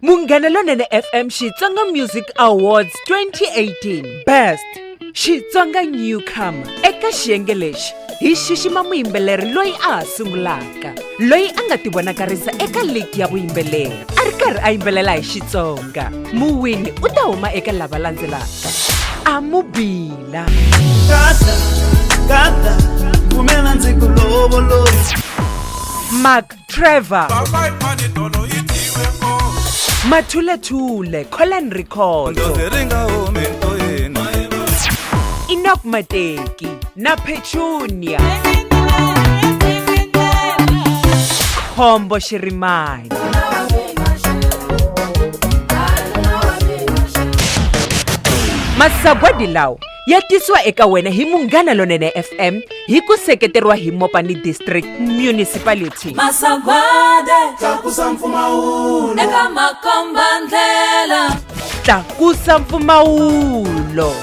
Munghana Lonene FM Xitsonga Music Awards 2018 Best Xitsonga Newcomer. Eka xiyenge lexi hi xixima muyimbeleri loyi a sungulaka, loyi a nga tivonakarisa eka league ya vuyimbeleri a ri karhi a yimbelela hi Xitsonga. Muwini u ta huma eka lava landzelaka: Amubila, Kata, kumela ndzi ku lovolo. Mark Trevor, Mathule Colin Ricordo, Enoch Mateki na Petunia, Khombo Shirimani. Masagwadi lawa ya tisiwa eka wena hi Munghana Lonene FM hi ku seketeriwa hi Mopani District Municipality. Masagwadi Tlakusa mpfumawulo eka makomba ndlela, Tlakusa mpfumawulo.